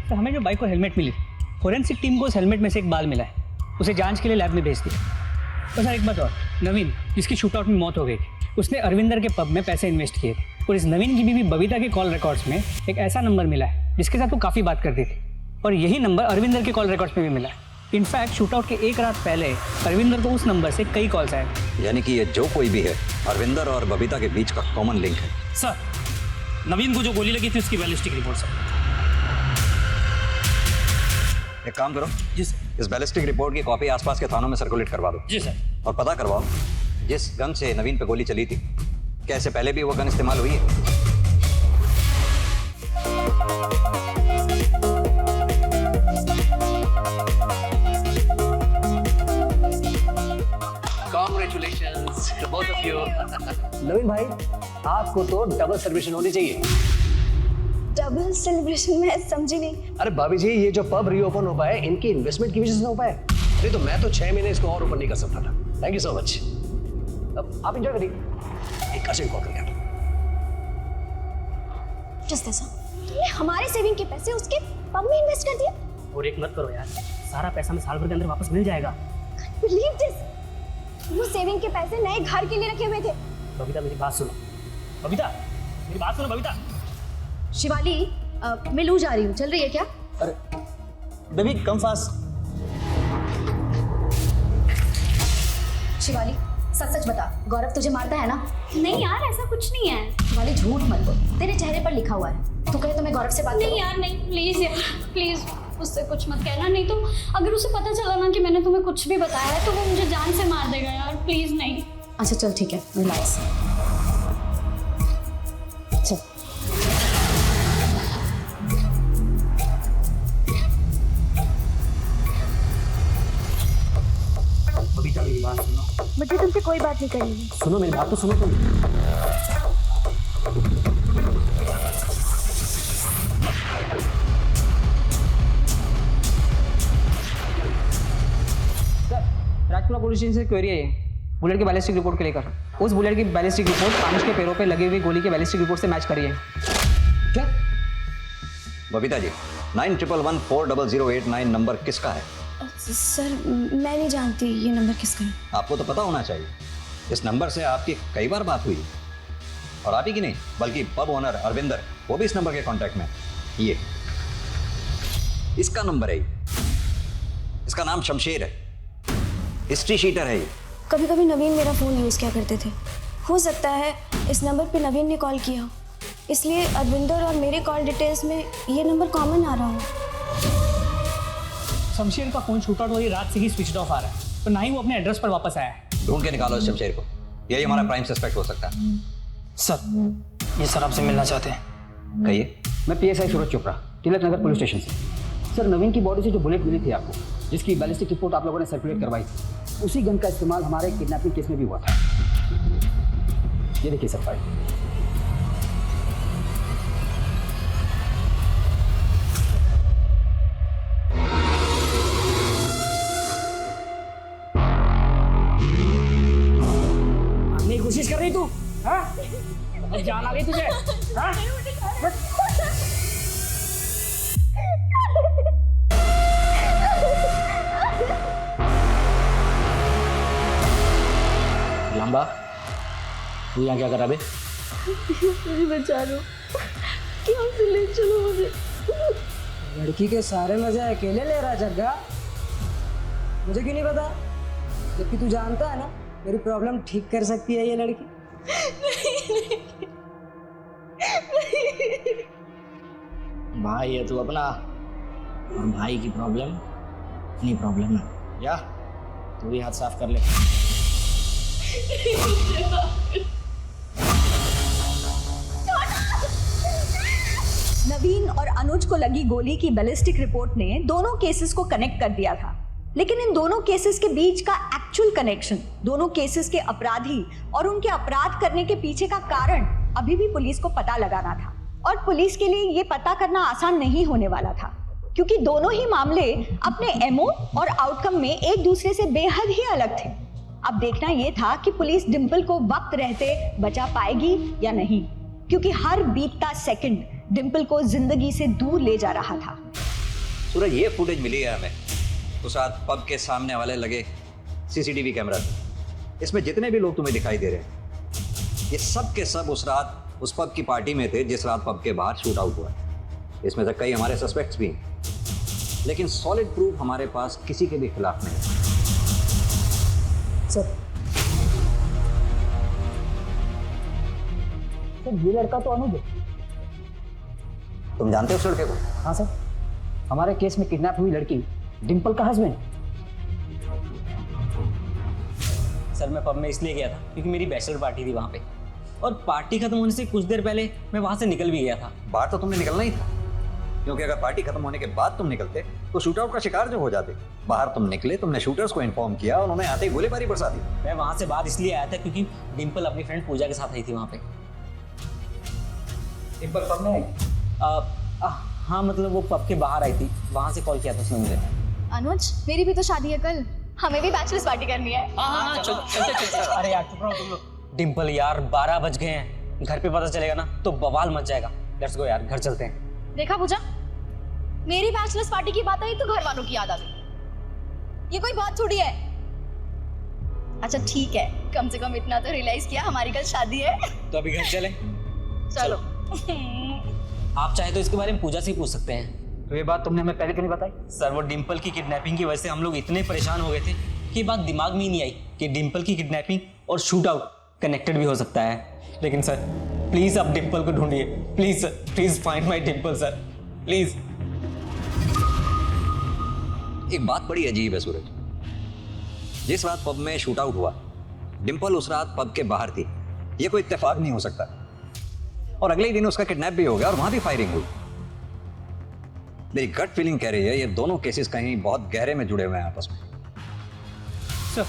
तो हमें जो बाइक को हेलमेट मिली, फोरेंसिक टीम को उस हेलमेट में से एक बाल मिला है, उसे जांच के लिए लैब में भेज दिया। तो सर एक बात और, नवीन जिसकी शूटआउट में मौत हो गई थी, उसने अरविंदर के पब में पैसे इन्वेस्ट किए थे, और इस नवीन की बीवी बबीता के कॉल रिकॉर्ड्स में एक ऐसा नंबर मिला है जिसके साथ वो काफ़ी बात करती थी, और यही नंबर अरविंदर के कॉल रिकॉर्ड्स में भी मिला है। इनफैक्ट शूटआउट के एक रात पहले अरविंदर को उस नंबर से कई कॉल्स आए। यानी कि ये जो कोई भी है, अरविंदर और बबीता के बीच का कॉमन लिंक है। सर नवीन को जो गोली लगी थी उसकी बैलिस्टिक रिपोर्ट सर। एक काम करो जी सर, इस बैलिस्टिक रिपोर्ट की कॉपी आसपास के थानों में सर्कुलेट करवा दो। जी सर। और पता करवाओ जिस गन से नवीन पे गोली चली थी क्या इससे पहले भी वो गन इस्तेमाल हुई है? Congratulations to both of you. नवीन भाई, आपको तो डबल सेलिब्रेशन होनी चाहिए। डबल सेलिब्रेशन में समझी नहीं। अरे भाभी जी, ये जो पब रीओपन हो पाया इनकी इन्वेस्टमेंट की वजह से हो पाया। नहीं तो मैं तो 6 महीने इसको और ओपन नहीं कर सकता था। Thank you so much. अब आप एंजॉय करिए। एक अर्जेंट कॉल कर जस्ट ऐसा तुमने हमारे सेविंग के पैसे उसके पब में इन्वेस्ट कर दिए। और एक मत करो यार, सारा पैसा मैं साल भर के अंदर वापस मिल जाएगा। बिलीव दिस, वो सेविंग के पैसे नए घर के लिए रखे हुए थे। बबीता मेरी बात सुनो, बबीता मेरी बात सुनो बबीता। शिवाली मैं लू जा रही हूँ, चल रही है क्या? अरे बेबी कम फास्ट। शिवाली सच सच बता, गौरव तुझे मारता है ना? नहीं यार, ऐसा कुछ नहीं है। शिवाली झूठ मत बोल, तेरे चेहरे पर लिखा हुआ है। तू कहे तो मैं गौरव से बात नहीं करूं? यार नहीं, प्लीज यार प्लीज उससे कुछ मत कहना, नहीं तो अगर उसे पता चला ना कि मैंने तुम्हें कुछ भी बताया है तो वो मुझे जान से मार देगा यार, प्लीज नहीं। अच्छा चल ठीक है, रिलैक्स। चल बबीता मेरी बात सुनो। मुझे तुमसे कोई बात नहीं करनी है। सुनो मेरी बात तो सुनो तुम। राजपुरा पुलिस स्टेशन से क्वेरी है बुलेट की बैलिस्टिक रिपोर्ट के लेकर। उस बुलेट की बैलिस्टिक रिपोर्ट आनुष के पैरों पे लगी हुई गोली की बैलिस्टिक रिपोर्ट से मैच करिए। क्या? बबीता जी, 91114008 नंबर किसका है? सर मैं नहीं जानती ये नंबर किसका है। आपको तो पता होना चाहिए। इस नंबर से आपकी कई बार बात हुई, और आप ही की नहीं बल्कि पब ओनर अरविंदर, वो भी इस नंबर के कांटेक्ट में। ये इसका नंबर है, इसका नाम शमशेर है, हिस्ट्री शीटर है ये। कभी कभी नवीन मेरा फ़ोन यूज़ किया करते थे, हो सकता है इस नंबर पे नवीन ने कॉल किया हो, इसलिए अरविंदर और मेरे कॉल डिटेल्स में ये नंबर कॉमन आ रहा हो। शमशेर का फोन शूट आउट हुई रात से ही स्विच ऑफ आ रहा है, तो ना ही वो अपने एड्रेस पर वापस आया है। ढूंढ के निकालो इस शमशेर को, यही हमारा प्राइम सस्पेक्ट हो सकता है। सर ये सर आपसे मिलना चाहते हैं। कहिए। मैं PSI सूरज चोपड़ा, तिलक नगर पुलिस स्टेशन से। सर नवीन की बॉडी से जो बुलेट मिली थी आपको, जिसकी बैलिस्टिक रिपोर्ट आप लोगों ने सर्कुलेट करवाई थी, उसी गन का इस्तेमाल हमारे किडनैपिंग केस में भी हुआ था। ये देखिए सर फाइल। नहीं कोशिश कर रही तू? हाँ? जान आ गई तुझे? हाँ? लंबा तू यहाँ क्या कर रहा बे? मुझे बचा लो, क्या से ले चलो मुझे। लड़की के सारे मजे अकेले ले रहा जग्गा, मुझे क्यों नहीं पता? जबकि तू जानता है ना मेरी प्रॉब्लम ठीक कर सकती है ये लड़की। भाई है तू अपना, और भाई की प्रॉब्लम अपनी प्रॉब्लम है। जा तू भी हाथ साफ कर ले। नवीन और अनुज को लगी गोली की बैलिस्टिक रिपोर्ट ने दोनों केसेस को कनेक्ट कर दिया था, लेकिन इन दोनों केसेस के बीच का एक्चुअल कनेक्शन, दोनों केसेस के अपराधी और उनके अपराध करने के पीछे का कारण अभी भी पुलिस को पता लगाना था। और पुलिस के लिए ये पता करना आसान नहीं होने वाला था, क्योंकि दोनों ही मामले अपने एमओ और आउटकम में एक दूसरे से बेहद ही अलग थे। अब देखना यह था कि पुलिस डिंपल को वक्त रहते बचा पाएगी या नहीं, क्योंकि हर बीतता सेकंड डिंपल को जिंदगी से दूर ले जा रहा था। सूरज, ये फुटेज मिली है हमें उस रात पब के सामने वाले लगे CCTV कैमरा से। इसमें जितने भी लोग तुम्हें दिखाई दे रहे हैं, ये सब के सब उस रात उस पब की पार्टी में थे जिस रात पब के बाहर शूट आउट हुआ। इसमें से कई हमारे सस्पेक्ट्स भी हैं, लेकिन सॉलिड प्रूफ हमारे पास किसी के भी खिलाफ नहीं है। सर ये लड़का तो अनुज है। तुम जानते हो उस लड़के को? हाँ सर, हमारे केस में किडनैप हुई लड़की डिंपल का हस्बैंड। सर मैं पब में इसलिए गया था क्योंकि मेरी बैचलर पार्टी थी वहाँ पे। और पार्टी खत्म होने से कुछ देर पहले मैं वहां से निकल भी गया था। बाहर तो तुमने निकलना ही था, क्योंकि अगर पार्टी खत्म होने के बाद तुम निकलते तो शूट आउट का शिकार जो हो जाते। बाहर तुम निकले, तुमने शूटर्स को इन्फॉर्म किया, उन्होंने आते ही गोलीबारी बरसा दी। मैं वहां से बाहर इसलिए आया था क्योंकि डिम्पल अपनी फ्रेंड पूजा के साथ आई थी वहां पे। डिम्पल पब में आई? हाँ मतलब वो पब के बाहर आई थी, वहां से कॉल किया था उसने मुझे। अनुज, मेरी भी तो शादी है कल, हमें भी बैचलर्स पार्टी करनी है। हाँ चलते। अरे यार चुप रहो तुम लोग। डिम्पल यार 12 बज गए हैं, घर पे पता चलेगा ना तो बवाल मच जाएगा। लेट्स गो यार, घर चलते हैं। देखा पूजा, मेरी बैचलर्स पार्टी की बात आई तो घर वालों की याद आ गई। ये कोई बात थोड़ी है। अच्छा ठीक है, कम से कम इतना तो रियलाइज किया हमारी कल शादी है। तो अभी घर चले? चलो। आप चाहे तो इसके बारे में पूजा से ही पूछ सकते हैं। तो ये बात तुमने हमें पहले क्यों नहीं बताई? सर वो डिम्पल की किडनैपिंग की वजह से हम लोग इतने परेशान हो गए थे कि बात दिमाग में ही नहीं आई कि डिम्पल की किडनैपिंग और शूट आउट कनेक्टेड भी हो सकता है। लेकिन सर प्लीज आप डिम्पल को ढूंढिए, please sir, please find my Dimple sir, please. एक बात बड़ी अजीब है सूरज, जिस रात पब में शूट आउट हुआ डिम्पल उस रात पब के बाहर थी, ये कोई इत्तेफाक नहीं हो सकता। और अगले ही दिन उसका किडनैप भी हो गया और वहां भी फायरिंग हुई। मेरी गट फीलिंग कह रही है ये दोनों केसेस कहीं बहुत गहरे में जुड़े हुए हैं आपस में। सर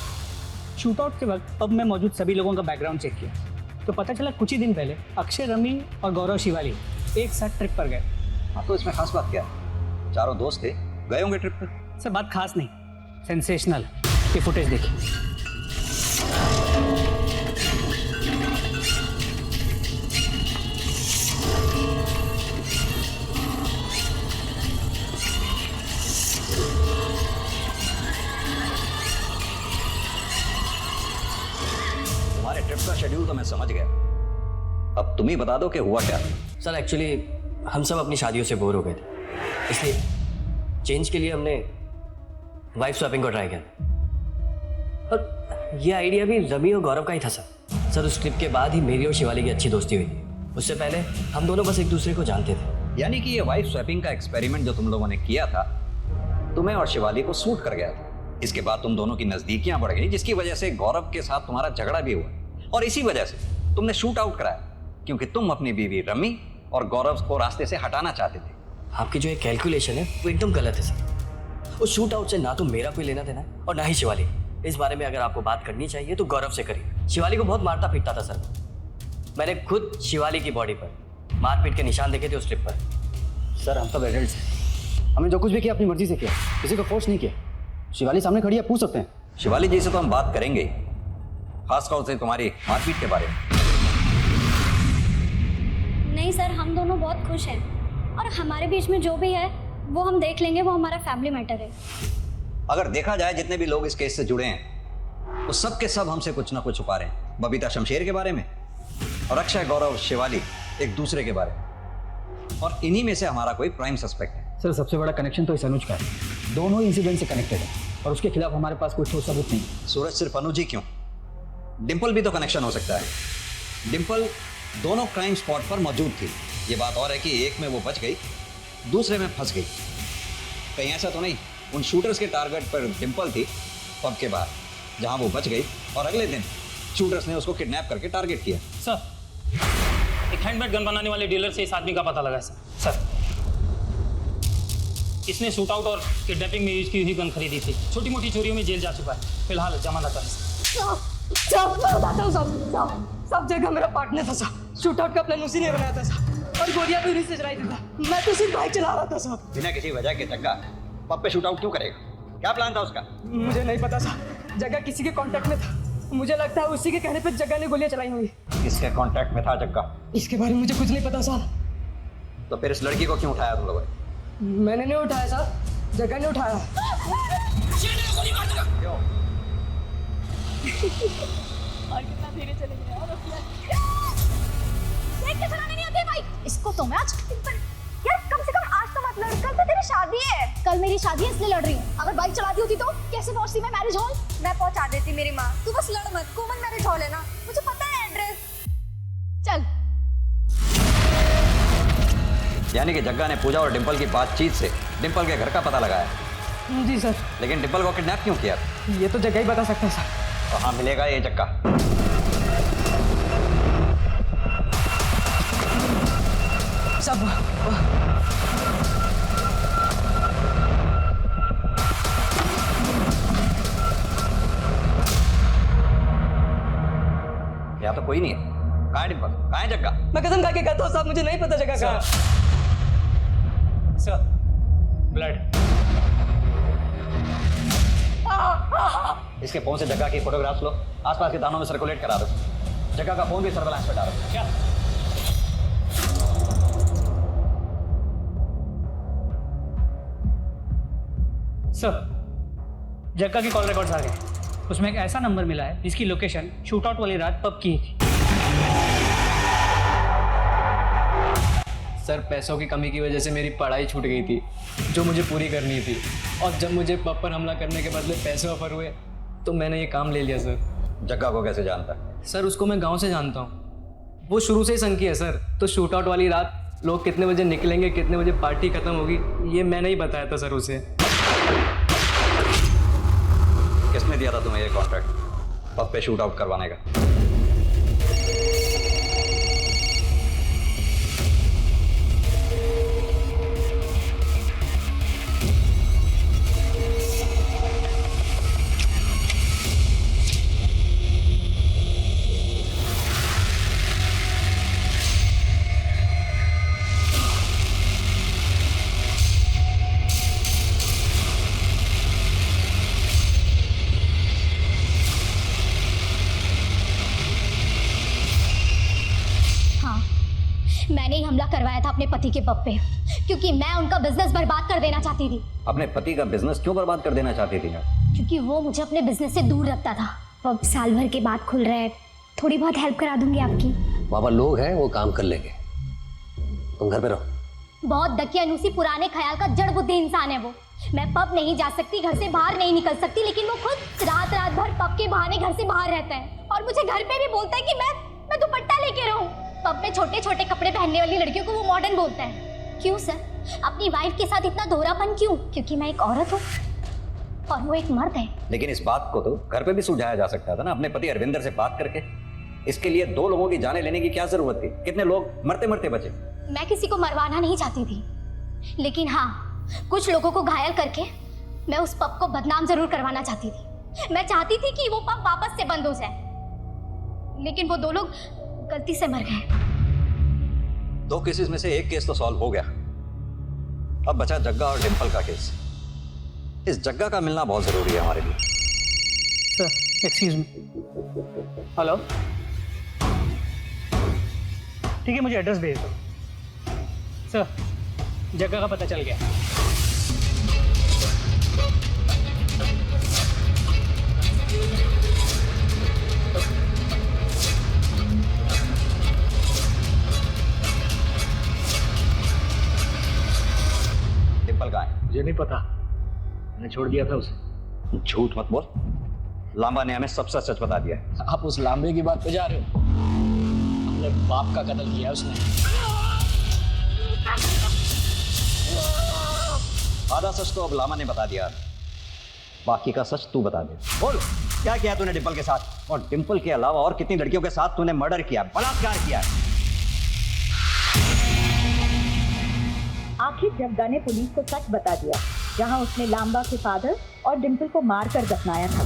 शूट आउट के वक्त पब में मौजूद सभी लोगों का बैकग्राउंड चेक किया तो पता चला कुछ ही दिन पहले अक्षय, रमी और गौरव शिवाली एक साथ ट्रिप पर गए। हाँ तो इसमें खास बात क्या है? चारों दोस्त थे, गए होंगे ट्रिप पर। सर बात खास नहीं, सेंसेशनल। ये फुटेज देखिए। तुम्हारे ट्रिप का शेड्यूल तो मैं समझ गया, अब तुम ही बता दो कि हुआ क्या। सर एक्चुअली हम सब अपनी शादियों से बोर हो गए थे, इसलिए चेंज के लिए हमने वाइफ स्वैपिंग को ट्राई किया। और ये आइडिया भी रवि और गौरव का ही था सर। सर उस ट्रिप के बाद ही मेरी और शिवाली की अच्छी दोस्ती हुई थी। उससे पहले हम दोनों बस एक दूसरे को जानते थे। यानी कि ये वाइफ स्वैपिंग का एक्सपेरिमेंट जो तुम लोगों ने किया था तुम्हें और शिवाली को सूट कर गया था। इसके बाद तुम दोनों की नजदीकियां बढ़ गई, जिसकी वजह से गौरव के साथ तुम्हारा झगड़ा भी हुआ और इसी वजह से तुमने शूट आउट कराया, क्योंकि तुम अपनी बीवी रमी और गौरव को रास्ते से हटाना चाहते थे। आपकी जो ये कैलकुलेशन है वो एकदम गलत है सर। उस शूट आउट से ना तो मेरा कोई लेना देना और ना ही शिवाली। इस बारे में अगर आपको बात करनी चाहिए तो गौरव से करिए। शिवाली को बहुत मारता पीटता था सर। मैंने खुद शिवाली की बॉडी पर मारपीट के निशान देखे थे उस ट्रिप पर। सर हम सब एडल्ट्स हैं, हमने जो कुछ भी किया अपनी मर्जी से किया, किसी को फोर्स नहीं किया। शिवाली सामने खड़ी है, पूछ सकते हैं। शिवाली जी से तो हम बात करेंगे, खासतौर से तुम्हारी मारपीट के बारे में। नहीं सर, हम दोनों बहुत खुश हैं और हमारे बीच में जो भी है वो हम देख लेंगे, वो हमारा फैमिली मैटर है। अगर देखा जाए जितने भी लोग इस केस से जुड़े हैं वो सब के सब हमसे कुछ ना कुछ छुपा रहे हैं। बबीता शमशेर के बारे में और अक्षय, गौरव, शिवाली एक दूसरे के बारे में, और इन्हीं में से हमारा कोई प्राइम सस्पेक्ट है। सर सबसे बड़ा कनेक्शन तो इस अनुज का है, दोनों इंसिडेंट से कनेक्टेड है और उसके खिलाफ हमारे पास कोई ठोस सबूत नहीं। सूरज सिर्फ अनुज ही क्यों, डिम्पल भी तो कनेक्शन हो सकता है। डिम्पल दोनों क्राइम स्पॉट पर मौजूद थी। ये बात और है कि एक में वो बच गई, दूसरे में फंस गई। कहीं ऐसा तो नहीं उन शूटर्स के टारगेट पर डिम्पल थी पब के बाहर, जहां वो बच गई और अगले दिन शूटर्स ने उसको किडनैप करके टारगेट किया। सर एक हैंडमेड गन बनाने वाले डीलर से इस आदमी का पता लगा है सर। इसने शूट आउट और किडनैपिंग में यूज की हुई गन खरीदी थी। छोटी मोटी चोरियों में जेल जा चुका है, फिलहाल जमानत पर है। सब जगह मेरा पार्टनर था साहब। शूट आउट का प्लान उसी ने बनाया था साहब, और गोलियां भी उन्हीं से चलाई थी। मैं तो सिर्फ बाइक चला रहा था साहब। बिना किसी वजह के जग्गा पब पे शूट आउट क्यों करेगा? क्या प्लान था उसका? मुझे नहीं पता साहब, जगह किसी के कांटेक्ट में था। मुझे लगता है उसी के कहने पे जगह ने गोलियां चलाई होंगी। किसके कांटेक्ट में था जग्गा? इसके बारे में मुझे कुछ नहीं पता साहब। तो फिर इस लड़की को क्यों उठाया तुम लोगों ने? मैंने नहीं उठाया साहब, जगह ने उठाया। क्यों? और कितना धीरे चलेंगे यार। देख के चलाने नहीं आती बाइक। इसको तो मैं आज यार कम से कम आज तो मत लड़, कल तो तेरी शादी है। कल मेरी शादी है इसलिए लड़ रही हूँ। अगर बाइक चलाती होती तो कैसे पहुंचती मैं मैरिज हॉल? मैं पहुंचा देती मेरी माँ। तू बस लड़ मत, कॉमन मैरिज हॉल है ना, मुझे पता है एड्रेस। चल। यानी कि जग्गा ने पूजा और डिम्पल की बातचीत से डिम्पल के घर का पता लगाया। जी सर। लेकिन डिम्पल को किडनैप क्यों किया? ये तो जगह ही बता सकता है सर। कहाँ मिलेगा ये जग्गा? साहब। यहाँ तो कोई नहीं है। कहाँ है डिम्पल? कहाँ है जग्गा? मैं कसम खा के कहता हूँ साहब, मुझे नहीं पता जगह कहाँ है। Sir blood. इसके फोन से जग्गा की फोटोग्राफ्स लो, आसपास के थानों में सर्कुलेट करा दो। जग्गा का फोन भी सर्वेलेंस पे डालो। क्या? सर जग्गा की कॉल रिकॉर्ड्स आ गए। उसमें एक ऐसा नंबर मिला है जिसकी लोकेशन शूट आउट वाली रात पब की थी। सर पैसों की कमी की वजह से मेरी पढ़ाई छूट गई थी जो मुझे पूरी करनी थी, और जब मुझे पब पर हमला करने के बदले पैसे ऑफर हुए तो मैंने ये काम ले लिया सर। जग्गा को कैसे जानता है? सर उसको मैं गांव से जानता हूँ, वो शुरू से ही संकी है सर। तो शूट आउट वाली रात लोग कितने बजे निकलेंगे, कितने बजे पार्टी खत्म होगी, ये मैंने ही बताया था सर उसे। किसने दिया था तुम्हें ये कॉन्ट्रैक्ट पब पे शूट आउट करवाने का? मैंने ही हमला करवाया था अपने पति के पब पे, क्योंकि मैं उनका बिजनेस बर्बाद कर देना चाहती थी। अपने पति का बिजनेस क्यों बर्बाद कर देना चाहती थी? क्योंकि वो मुझे अपने बिजनेस से दूर रखता था। पब साल भर के बाद खुल रहा है, थोड़ी बहुत हेल्प करा दूंगी आपकी। बाबा लोग हैं, वो काम कर लेंगे, तुम घर पे रहो। बहुत दकियानूसी पुराने ख्याल का जड़ बुद्धि इंसान है वो। मैं पब नहीं जा सकती, घर से बाहर नहीं निकल सकती, लेकिन वो खुद रात रात भर पब के बहाने घर से बाहर रहता है और मुझे घर पे भी बोलता है कि मैं दुपट्टा लेके रहूं। पब में छोटे छोटे कपड़े पहनने वाली लड़कियों को वो मॉडर्न बोलता है। क्यों सर? अपनी वाइफ के साथ इतना दोहरापन क्यों? क्योंकि मैं एक औरत हूँ और वो एक मर्द है। लेकिन इस बात को तो घर पे भी सुलझाया जा सकता था ना, अपने पति अरविंदर से बात करके। इसके लिए दो लोगों की जानें लेने की क्या जरूरत थी? कितने लोग मरते मरते बचे। मैं किसी को मरवाना नहीं चाहती थी, लेकिन हाँ, कुछ लोगों को घायल करके मैं उस पब को बदनाम जरूर करवाना चाहती थी। मैं चाहती थी कि वो पब वापस से बंद हो जाए, लेकिन वो दो लोग गलती से मर गए। दो केसेस में से एक केस तो सॉल्व हो गया, अब बचा जग्गा और डिंपल का केस। इस जग्गा का मिलना बहुत जरूरी है हमारे लिए। Sir excuse me. हेलो, ठीक है, मुझे एड्रेस भेज दो। सर जगह का पता चल गया। डिंपल कहाँ है? मुझे नहीं पता, मैंने छोड़ दिया था उसे। झूठ मत बोल, लांबा ने हमें सब सच बता दिया है। आप उस लांबे की बात पे जा रहे हो? अपने बाप का कत्ल किया उसने। आधा सच तो अब लामा ने बता दिया, बाकी का सच तू बता दे। बोल, क्या किया तूने डिंपल के साथ? और डिंपल के अलावा और कितनी लड़कियों के साथ तूने मर्डर किया, बलात्कार किया? आखिर जग्गा ने पुलिस को सच बता दिया, जहां उसने लांबा के फादर और डिंपल को मारकर दफनाया था।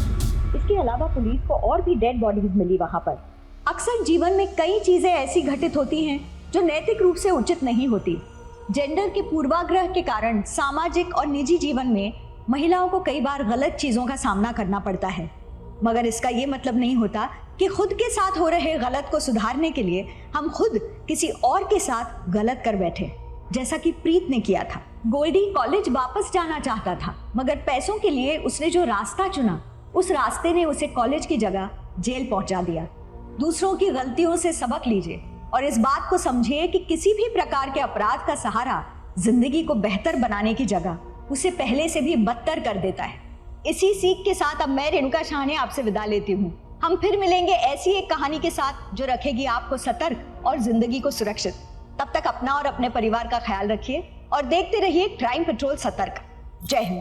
इसके अलावा पुलिस को और भी डेड बॉडीज मिली वहां पर। अक्सर जीवन में कई चीजें ऐसी घटित होती हैं जो नैतिक रूप से उचित नहीं होती। जेंडर के पूर्वाग्रह के कारण सामाजिक और निजी जीवन में महिलाओं को कई बार गलत चीजों का सामना करना पड़ता है, मगर इसका ये मतलब नहीं होता कि खुद के साथ हो रहे गलत को सुधारने के लिए हम खुद किसी और के साथ गलत कर बैठे, जैसा कि प्रीत ने किया था। गोल्डी कॉलेज वापस जाना चाहता था, मगर पैसों के लिए उसने जो रास्ता चुना, उस रास्ते ने उसे कॉलेज की जगह जेल पहुंचा दिया। दूसरों की गलतियों से सबक लीजिए और इस बात को समझिए कि किसी भी प्रकार के अपराध का सहारा जिंदगी को बेहतर बनाने की जगह उसे पहले से भी बदतर कर देता है। इसी सीख के साथ अब मैं रेणुका शाहने आपसे विदा लेती हूँ। हम फिर मिलेंगे ऐसी एक कहानी के साथ जो रखेगी आपको सतर्क और जिंदगी को सुरक्षित। तब तक अपना और अपने परिवार का ख्याल रखिए और देखते रहिए क्राइम पेट्रोल सतर्क। जय हिंद।